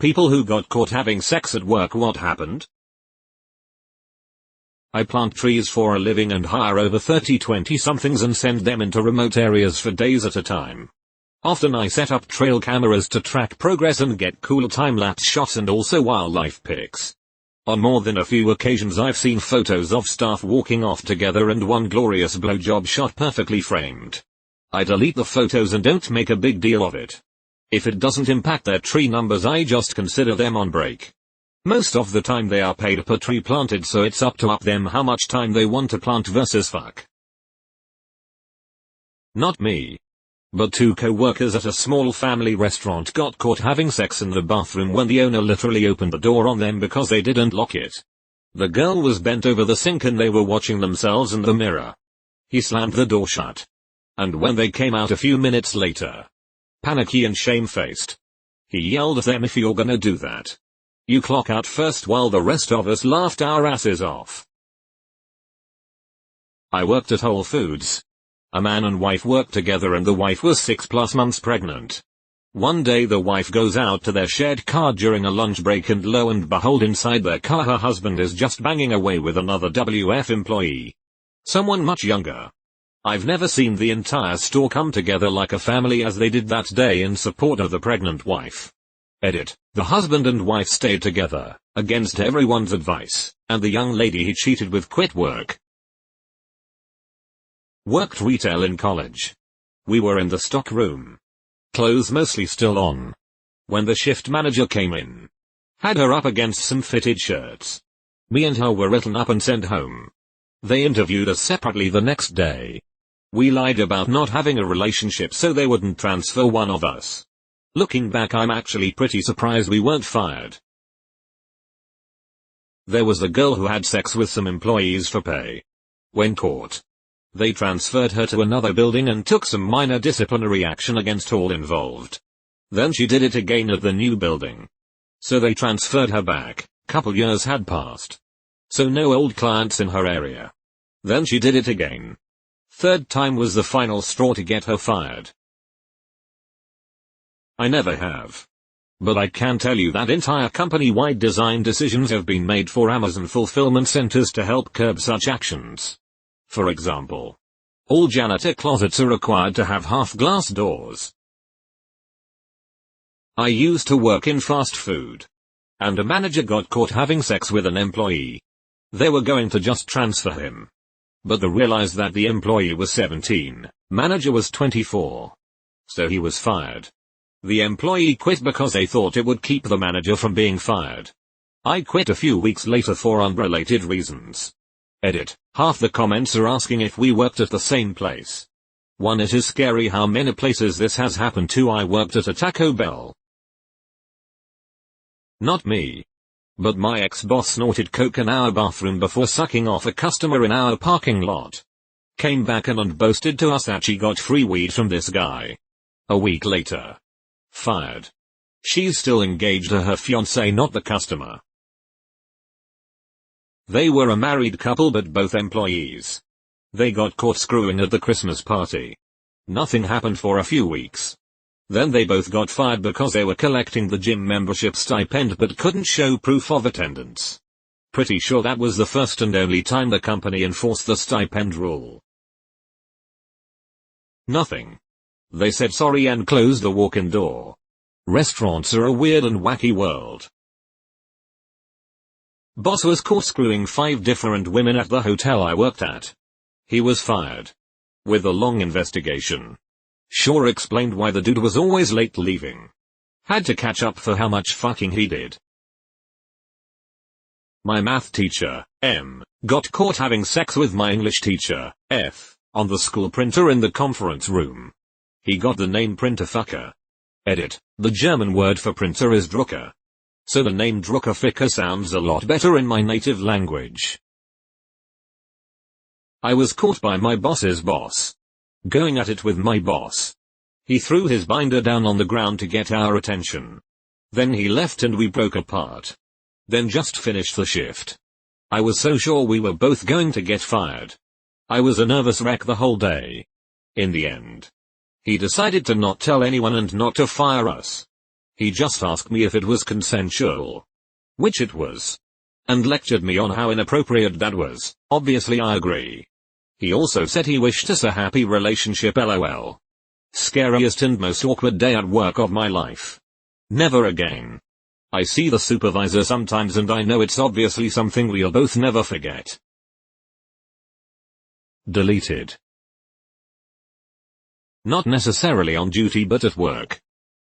People who got caught having sex at work. What happened? I plant trees for a living and hire over 30 20-somethings and send them into remote areas for days at a time. Often I set up trail cameras to track progress and get cool time-lapse shots and also wildlife pics. On more than a few occasions I've seen photos of staff walking off together and one glorious blowjob shot perfectly framed. I delete the photos and don't make a big deal of it. If it doesn't impact their tree numbers, I just consider them on break. Most of the time they are paid per tree planted, so it's up to them how much time they want to plant versus fuck. Not me. But 2 co-workers at a small family restaurant got caught having sex in the bathroom when the owner literally opened the door on them because they didn't lock it. The girl was bent over the sink and they were watching themselves in the mirror. He slammed the door shut. And when they came out a few minutes later, panicky and shamefaced, he yelled at them, "If you're gonna do that, you clock out first," while the rest of us laughed our asses off. I worked at Whole Foods. A man and wife worked together and the wife was 6+ months pregnant. One day the wife goes out to their shared car during a lunch break and lo and behold, inside their car her husband is just banging away with another WF employee. Someone much younger. I've never seen the entire store come together like a family as they did that day in support of the pregnant wife. Edit. The husband and wife stayed together, against everyone's advice, and the young lady he cheated with quit work. Worked retail in college. We were in the stock room. Clothes mostly still on. When the shift manager came in. Had her up against some fitted shirts. Me and her were written up and sent home. They interviewed us separately the next day. We lied about not having a relationship so they wouldn't transfer one of us. Looking back, I'm actually pretty surprised we weren't fired. There was a girl who had sex with some employees for pay. When caught, they transferred her to another building and took some minor disciplinary action against all involved. Then she did it again at the new building. So they transferred her back. Couple years had passed. So no old clients in her area. Then she did it again. Third time was the final straw to get her fired. I never have. But I can tell you that entire company-wide design decisions have been made for Amazon fulfillment centers to help curb such actions. For example, all janitor closets are required to have half-glass doors. I used to work in fast food. And a manager got caught having sex with an employee. They were going to just transfer him. But they realized that the employee was 17, manager was 24. So he was fired. The employee quit because they thought it would keep the manager from being fired. I quit a few weeks later for unrelated reasons. Edit. Half the comments are asking if we worked at the same place. One, it is scary how many places this has happened to. I worked at a Taco Bell. Not me. But my ex-boss snorted coke in our bathroom before sucking off a customer in our parking lot. Came back and boasted to us that she got free weed from this guy. A week later. Fired. She's still engaged to her fiancé, not the customer. They were a married couple but both employees. They got caught screwing at the Christmas party. Nothing happened for a few weeks. Then they both got fired because they were collecting the gym membership stipend but couldn't show proof of attendance. Pretty sure that was the first and only time the company enforced the stipend rule. Nothing. They said sorry and closed the walk-in door. Restaurants are a weird and wacky world. Boss was caught screwing 5 different women at the hotel I worked at. He was fired. With a long investigation. Sure explained why the dude was always late leaving. Had to catch up for how much fucking he did. My math teacher, M, got caught having sex with my English teacher, F, on the school printer in the conference room. He got the name printer fucker. Edit. The German word for printer is Drucker. So the name Druckerficker sounds a lot better in my native language. I was caught by my boss's boss. Going at it with my boss. He threw his binder down on the ground to get our attention. Then he left and we broke apart. Then just finished the shift. I was so sure we were both going to get fired. I was a nervous wreck the whole day. In the end, he decided to not tell anyone and not to fire us. He just asked me if it was consensual. Which it was. And lectured me on how inappropriate that was. Obviously I agree. He also said he wished us a happy relationship lol. Scariest and most awkward day at work of my life. Never again. I see the supervisor sometimes and I know it's obviously something we'll both never forget. Deleted. Not necessarily on duty but at work.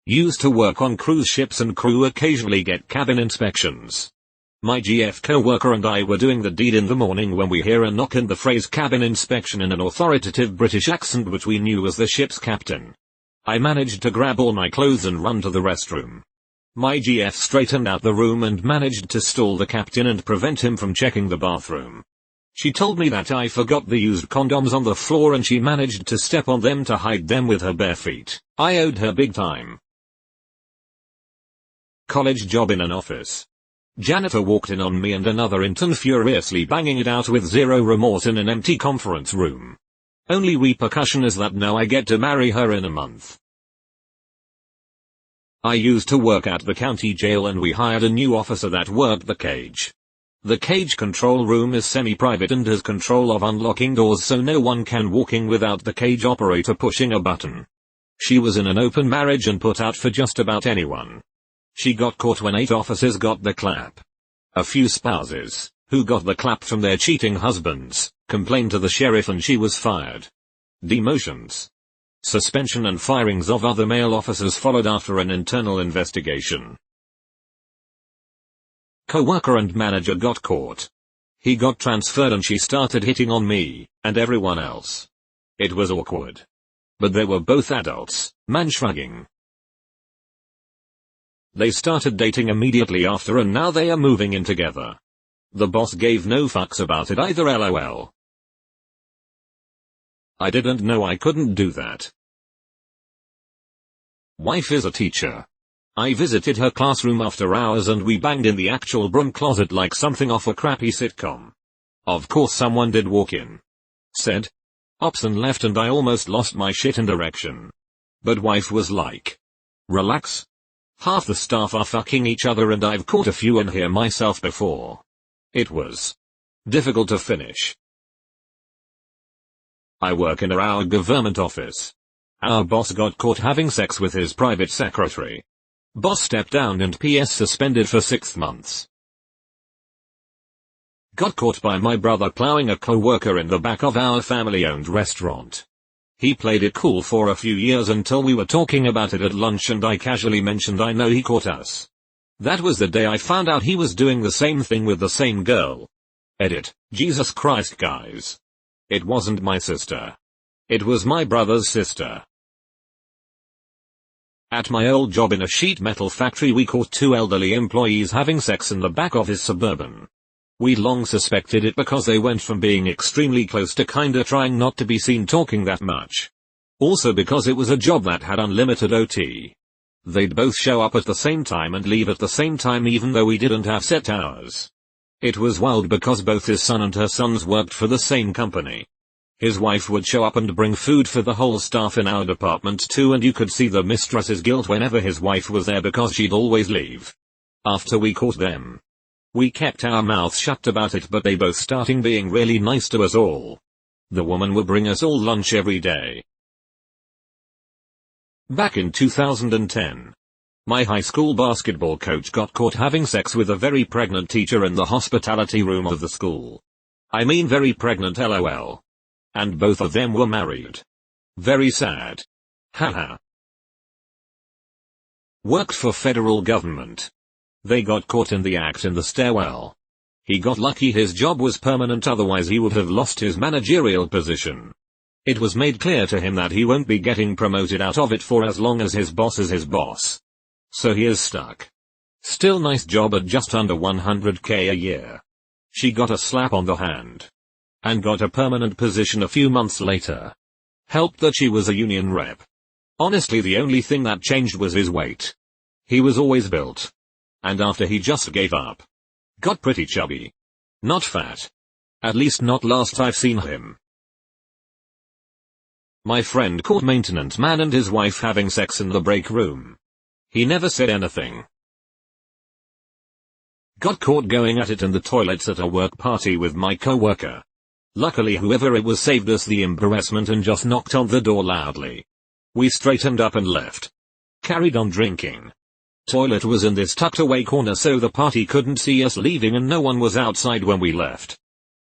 Used to work on cruise ships and crew occasionally get cabin inspections. My GF co-worker and I were doing the deed in the morning when we hear a knock and the phrase cabin inspection in an authoritative British accent which we knew was the ship's captain. I managed to grab all my clothes and run to the restroom. My GF straightened out the room and managed to stall the captain and prevent him from checking the bathroom. She told me that I forgot the used condoms on the floor and she managed to step on them to hide them with her bare feet. I owed her big time. College job in an office. Janitor walked in on me and another intern furiously banging it out with zero remorse in an empty conference room. Only repercussion is that now I get to marry her in a month. I used to work at the county jail and we hired a new officer that worked the cage. The cage control room is semi-private and has control of unlocking doors so no one can walk in without the cage operator pushing a button. She was in an open marriage and put out for just about anyone. She got caught when 8 officers got the clap. A few spouses, who got the clap from their cheating husbands, complained to the sheriff and she was fired. Demotions, suspension and firings of other male officers followed after an internal investigation. Co-worker and manager got caught. He got transferred and she started hitting on me, and everyone else. It was awkward. But they were both adults, man shrugging. They started dating immediately after and now they are moving in together. The boss gave no fucks about it either lol. I didn't know I couldn't do that. Wife is a teacher. I visited her classroom after hours and we banged in the actual broom closet like something off a crappy sitcom. Of course someone did walk in. Said. Ops and left and I almost lost my shit and erection. But wife was like. Relax. Half the staff are fucking each other and I've caught a few in here myself before. It was difficult to finish. I work in our government office. Our boss got caught having sex with his private secretary. Boss stepped down and PS suspended for 6 months. Got caught by my brother plowing a co-worker in the back of our family-owned restaurant. He played it cool for a few years until we were talking about it at lunch and I casually mentioned I know he caught us. That was the day I found out he was doing the same thing with the same girl. Edit. Jesus Christ guys. It wasn't my sister. It was my brother's sister. At my old job in a sheet metal factory we caught 2 elderly employees having sex in the back of his Suburban. We'd long suspected it because they went from being extremely close to kinda trying not to be seen talking that much. Also because it was a job that had unlimited OT. They'd both show up at the same time and leave at the same time even though we didn't have set hours. It was wild because both his son and her sons worked for the same company. His wife would show up and bring food for the whole staff in our department too and you could see the mistress's guilt whenever his wife was there because she'd always leave. After we caught them. We kept our mouths shut about it but they both starting being really nice to us all. The woman would bring us all lunch every day. Back in 2010. My high school basketball coach got caught having sex with a very pregnant teacher in the hospitality room of the school. I mean very pregnant lol. And both of them were married. Very sad. Haha. Worked for federal government. They got caught in the act in the stairwell. He got lucky his job was permanent otherwise he would have lost his managerial position. It was made clear to him that he won't be getting promoted out of it for as long as his boss is his boss. So he is stuck. Still nice job at just under 100k a year. She got a slap on the hand. And got a permanent position a few months later. Helped that she was a union rep. Honestly the only thing that changed was his weight. He was always built. And after he just gave up. Got pretty chubby. Not fat. At least not last I've seen him. My friend caught maintenance man and his wife having sex in the break room. He never said anything. Got caught going at it in the toilets at a work party with my coworker. Luckily whoever it was saved us the embarrassment and just knocked on the door loudly. We straightened up and left. Carried on drinking. Toilet was in this tucked away corner so the party couldn't see us leaving and no one was outside when we left.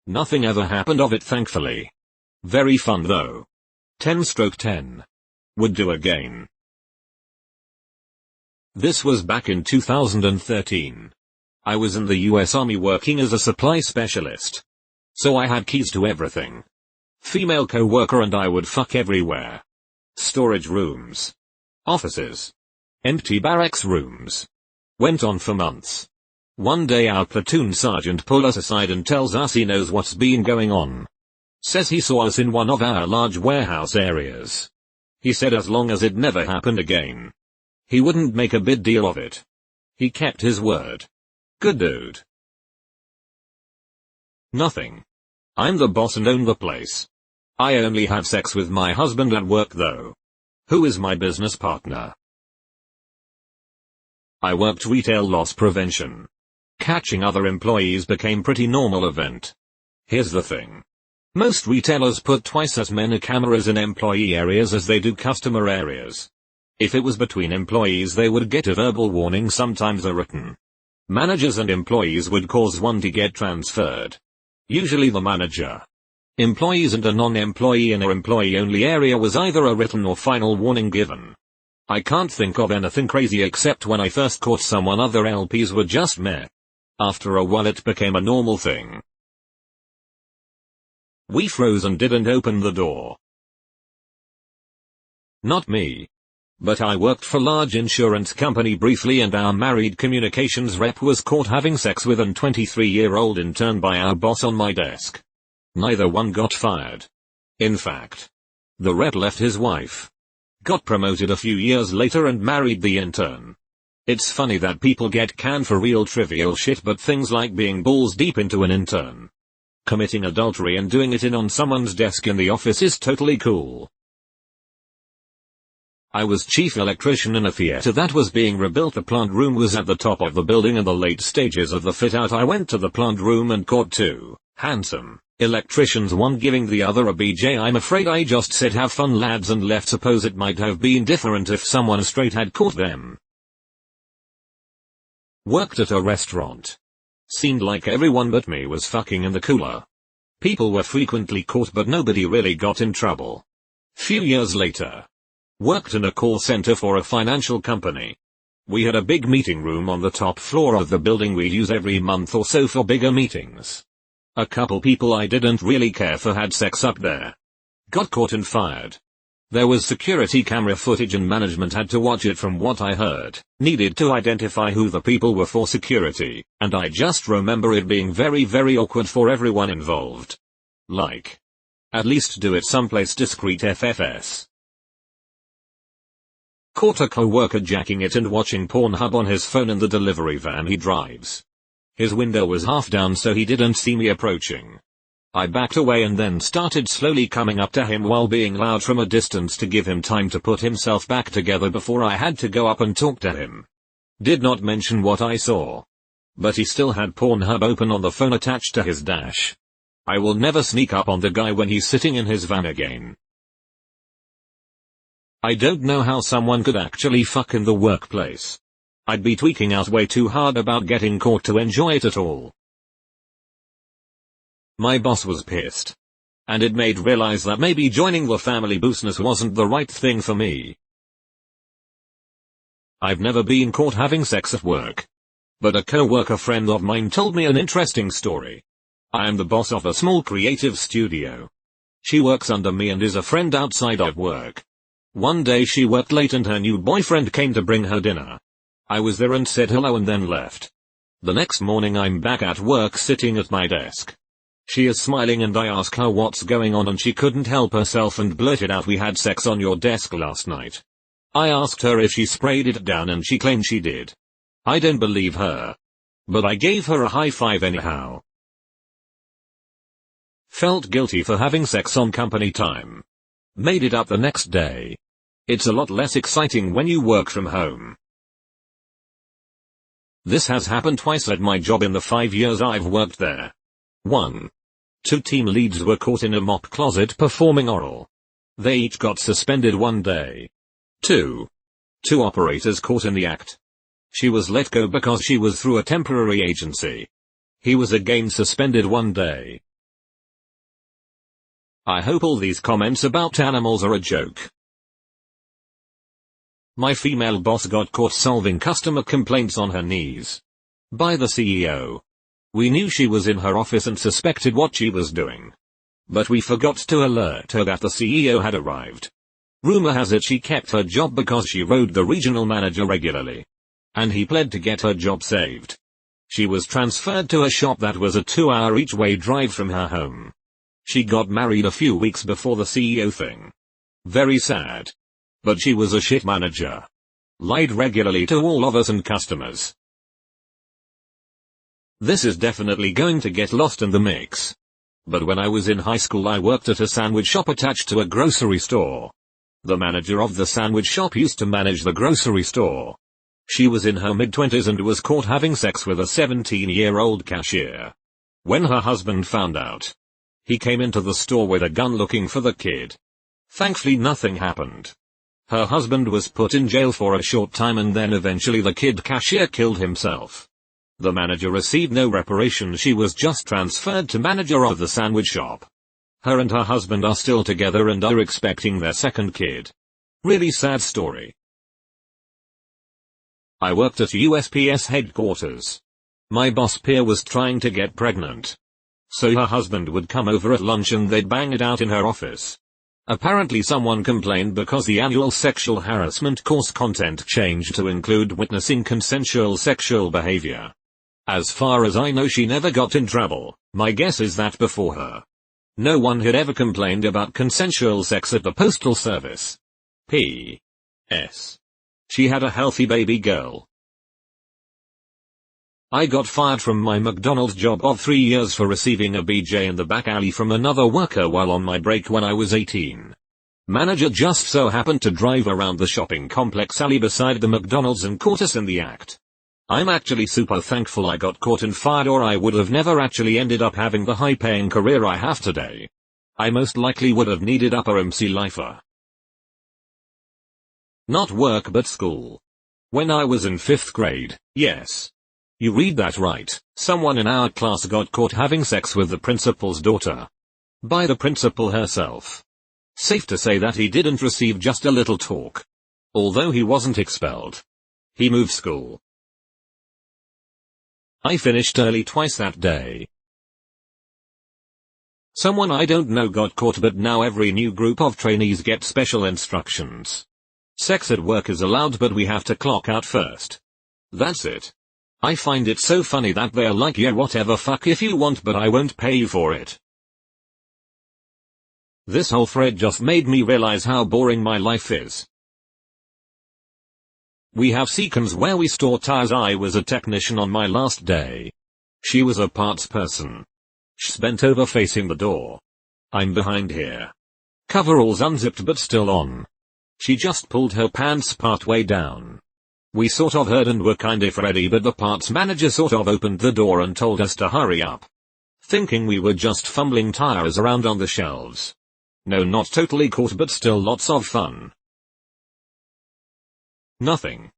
Nothing ever happened of it thankfully. Very fun though. 10/10. Would do again. This was back in 2013. I was in the US Army working as a supply specialist. So I had keys to everything. Female co-worker and I would fuck everywhere. Storage rooms. Offices. Empty barracks rooms. Went on for months. One day our platoon sergeant pulled us aside and tells us he knows what's been going on. Says he saw us in one of our large warehouse areas. He said as long as it never happened again, he wouldn't make a big deal of it. He kept his word. Good dude. Nothing. I'm the boss and own the place. I only have sex with my husband at work though. Who is my business partner? I worked retail loss prevention. Catching other employees became pretty normal event. Here's the thing. Most retailers put twice as many cameras in employee areas as they do customer areas. If it was between employees they would get a verbal warning, sometimes a written. Managers and employees would cause one to get transferred. Usually the manager. Employees and a non-employee in an employee-only area was either a written or final warning given. I can't think of anything crazy except when I first caught someone other LPs were just meh. After a while it became a normal thing. We froze and didn't open the door. Not me. But I worked for large insurance company briefly and our married communications rep was caught having sex with an 23-year-old intern by our boss on my desk. Neither one got fired. In fact, the rep left his wife, got promoted a few years later and married the intern. It's funny that people get canned for real trivial shit, but things like being balls deep into an intern, committing adultery and doing it on someone's desk in the office is totally cool. I was chief electrician in a theater that was being rebuilt. The plant room was at the top of the building in the late stages of the fit out. I went to the plant room and caught two handsome electricians, one giving the other a BJ. I'm afraid I just said have fun lads and left. Suppose it might have been different if someone straight had caught them. Worked at a restaurant. Seemed like everyone but me was fucking in the cooler. People were frequently caught but nobody really got in trouble. Few years later. Worked in a call center for a financial company. We had a big meeting room on the top floor of the building we'd use every month or so for bigger meetings. A couple people I didn't really care for had sex up there. Got caught and fired. There was security camera footage and management had to watch it. From what I heard, needed to identify who the people were for security, and I just remember it being very awkward for everyone involved. Like, at least do it someplace discreet FFS. Caught a co-worker jacking it and watching Pornhub on his phone in the delivery van he drives. His window was half down so he didn't see me approaching. I backed away and then started slowly coming up to him while being loud from a distance to give him time to put himself back together before I had to go up and talk to him. Did not mention what I saw. But he still had Pornhub open on the phone attached to his dash. I will never sneak up on the guy when he's sitting in his van again. I don't know how someone could actually fuck in the workplace. I'd be tweaking out way too hard about getting caught to enjoy it at all. My boss was pissed. And it made realize that maybe joining the family business wasn't the right thing for me. I've never been caught having sex at work. But a co-worker friend of mine told me an interesting story. I am the boss of a small creative studio. She works under me and is a friend outside of work. One day she worked late and her new boyfriend came to bring her dinner. I was there and said hello and then left. The next morning I'm back at work sitting at my desk. She is smiling and I ask her what's going on and she couldn't help herself and blurted out, "We had sex on your desk last night." I asked her if she sprayed it down and she claimed she did. I don't believe her. But I gave her a high five anyhow. Felt guilty for having sex on company time. Made it up the next day. It's a lot less exciting when you work from home. This has happened twice at my job in the 5 years I've worked there. 1. 2 team leads were caught in a mop closet performing oral. They each got suspended 1 day. 2. 2 operators caught in the act. She was let go because she was through a temporary agency. He was again suspended 1 day. I hope all these comments about animals are a joke. My female boss got caught solving customer complaints on her knees. By the CEO. We knew she was in her office and suspected what she was doing. But we forgot to alert her that the CEO had arrived. Rumor has it she kept her job because she rode the regional manager regularly. And he pled to get her job saved. She was transferred to a shop that was a 2-hour each way drive from her home. She got married a few weeks before the CEO thing. Very sad. But she was a shit manager. Lied regularly to all of us and customers. This is definitely going to get lost in the mix. But when I was in high school I worked at a sandwich shop attached to a grocery store. The manager of the sandwich shop used to manage the grocery store. She was in her mid-20s and was caught having sex with a 17-year-old cashier. When her husband found out, he came into the store with a gun looking for the kid. Thankfully nothing happened. Her husband was put in jail for a short time and then eventually the kid cashier killed himself. The manager received no reparation, she was just transferred to manager of the sandwich shop. Her and her husband are still together and are expecting their second kid. Really sad story. I worked at USPS headquarters. My boss Pierre was trying to get pregnant. So her husband would come over at lunch and they'd bang it out in her office. Apparently someone complained because the annual sexual harassment course content changed to include witnessing consensual sexual behavior. As far as I know she never got in trouble. My guess is that before her, no one had ever complained about consensual sex at the postal service. P.S. She had a healthy baby girl. I got fired from my McDonald's job of 3 years for receiving a BJ in the back alley from another worker while on my break when I was 18. Manager just so happened to drive around the shopping complex alley beside the McDonald's and caught us in the act. I'm actually super thankful I got caught and fired, or I would have never actually ended up having the high-paying career I have today. I most likely would have needed upper MC lifer. Not work but school. When I was in 5th grade, yes. You read that right, someone in our class got caught having sex with the principal's daughter. By the principal herself. Safe to say that he didn't receive just a little talk. Although he wasn't expelled. He moved school. I finished early twice that day. Someone I don't know got caught, but now every new group of trainees get special instructions. Sex at work is allowed but we have to clock out first. That's it. I find it so funny that they're like, yeah, whatever, fuck if you want, but I won't pay you for it. This whole thread just made me realize how boring my life is. We have seconds where we store tires. I was a technician on my last day. She was a parts person. She's bent over facing the door. I'm behind here. Coveralls unzipped but still on. She just pulled her pants part way down. We sort of heard and were kind of ready, but the parts manager sort of opened the door and told us to hurry up. Thinking we were just fumbling tires around on the shelves. No, not totally caught, but still lots of fun. Nothing.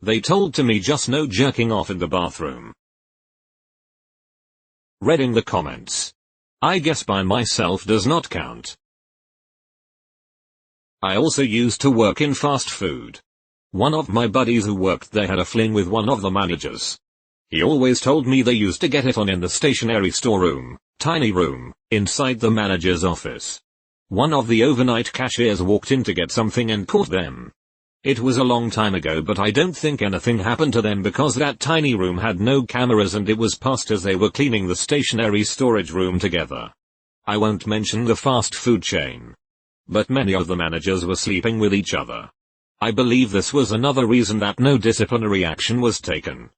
They told to me just no jerking off in the bathroom. Reading the comments. I guess by myself does not count. I also used to work in fast food. One of my buddies who worked there had a fling with one of the managers. He always told me they used to get it on in the stationery storeroom, tiny room, inside the manager's office. One of the overnight cashiers walked in to get something and caught them. It was a long time ago, but I don't think anything happened to them because that tiny room had no cameras and it was past as they were cleaning the stationery storage room together. I won't mention the fast food chain. But many of the managers were sleeping with each other. I believe this was another reason that no disciplinary action was taken.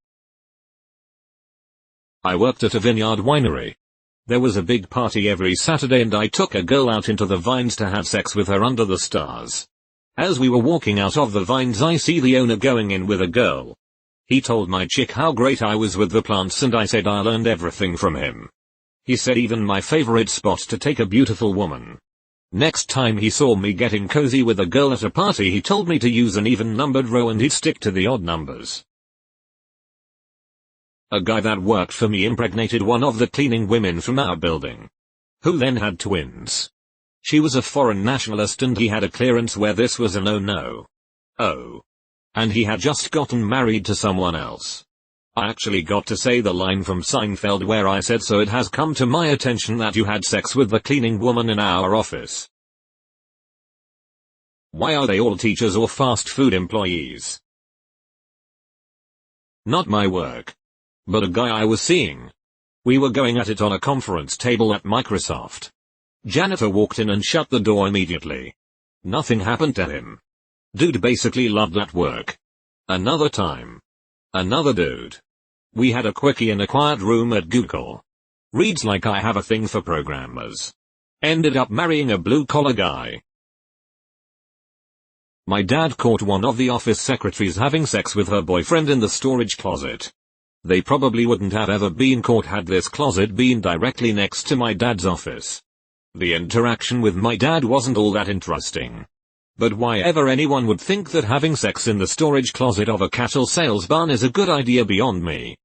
I worked at a vineyard winery. There was a big party every Saturday and I took a girl out into the vines to have sex with her under the stars. As we were walking out of the vines, I see the owner going in with a girl. He told my chick how great I was with the plants and I said I learned everything from him. He said even my favorite spot to take a beautiful woman. Next time he saw me getting cozy with a girl at a party, he told me to use an even numbered row and he'd stick to the odd numbers. A guy that worked for me impregnated one of the cleaning women from our building, who then had twins. She was a foreign nationalist and he had a clearance where this was a no-no. Oh. And he had just gotten married to someone else. I actually got to say the line from Seinfeld where I said, so it has come to my attention that you had sex with the cleaning woman in our office. Why are they all teachers or fast food employees? Not my work. But a guy I was seeing. We were going at it on a conference table at Microsoft. Janitor walked in and shut the door immediately. Nothing happened to him. Dude basically loved that work. Another time. Another dude. We had a quickie in a quiet room at Google. Reads like I have a thing for programmers. Ended up marrying a blue-collar guy. My dad caught one of the office secretaries having sex with her boyfriend in the storage closet. They probably wouldn't have ever been caught had this closet been directly next to my dad's office. The interaction with my dad wasn't all that interesting. But why ever anyone would think that having sex in the storage closet of a cattle sales barn is a good idea beyond me.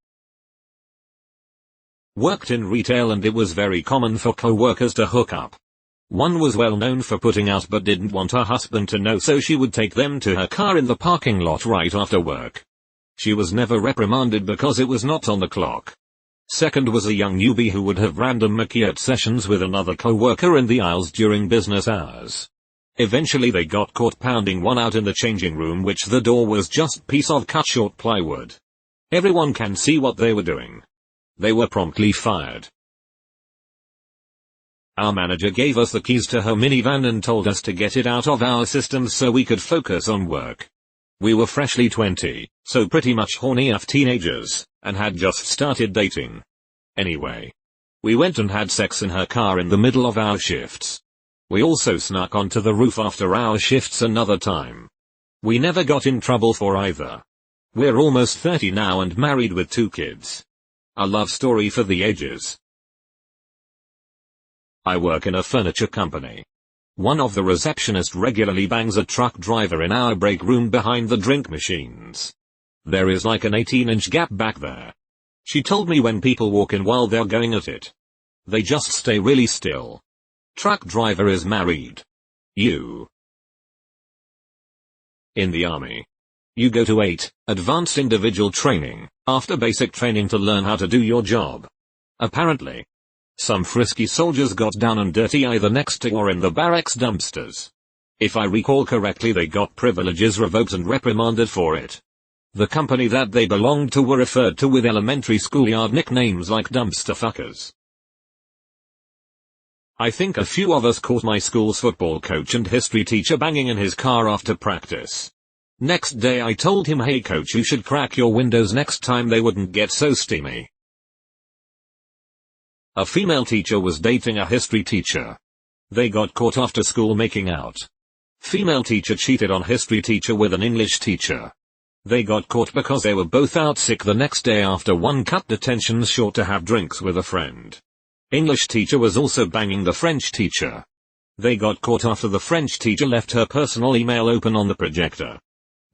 Worked in retail and it was very common for co-workers to hook up. One was well known for putting out but didn't want her husband to know, so she would take them to her car in the parking lot right after work. She was never reprimanded because it was not on the clock. Second was a young newbie who would have random maquillette sessions with another co-worker in the aisles during business hours. Eventually they got caught pounding one out in the changing room, which the door was just piece of cut short plywood. Everyone can see what they were doing. They were promptly fired. Our manager gave us the keys to her minivan and told us to get it out of our systems so we could focus on work. We were freshly 20, so pretty much horny AF teenagers, and had just started dating. Anyway. We went and had sex in her car in the middle of our shifts. We also snuck onto the roof after our shifts another time. We never got in trouble for either. We're almost 30 now and married with 2 kids. A love story for the ages. I work in a furniture company. One of the receptionists regularly bangs a truck driver in our break room behind the drink machines. There is like an 18-inch gap back there. She told me when people walk in while they're going at it, they just stay really still. Truck driver is married. You. In the army. You go to 8, advanced individual training, after basic training to learn how to do your job. Apparently. Some frisky soldiers got down and dirty either next to or in the barracks dumpsters. If I recall correctly, they got privileges revoked and reprimanded for it. The company that they belonged to were referred to with elementary schoolyard nicknames like dumpster fuckers. I think a few of us caught my school's football coach and history teacher banging in his car after practice. Next day I told him, hey coach, you should crack your windows next time, they wouldn't get so steamy. A female teacher was dating a history teacher. They got caught after school making out. Female teacher cheated on history teacher with an English teacher. They got caught because they were both out sick the next day after one cut detentions short to have drinks with a friend. English teacher was also banging the French teacher. They got caught after the French teacher left her personal email open on the projector.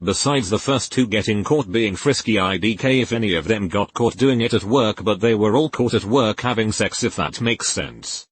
Besides the first 2 getting caught being frisky, IDK if any of them got caught doing it at work, but they were all caught at work having sex, if that makes sense.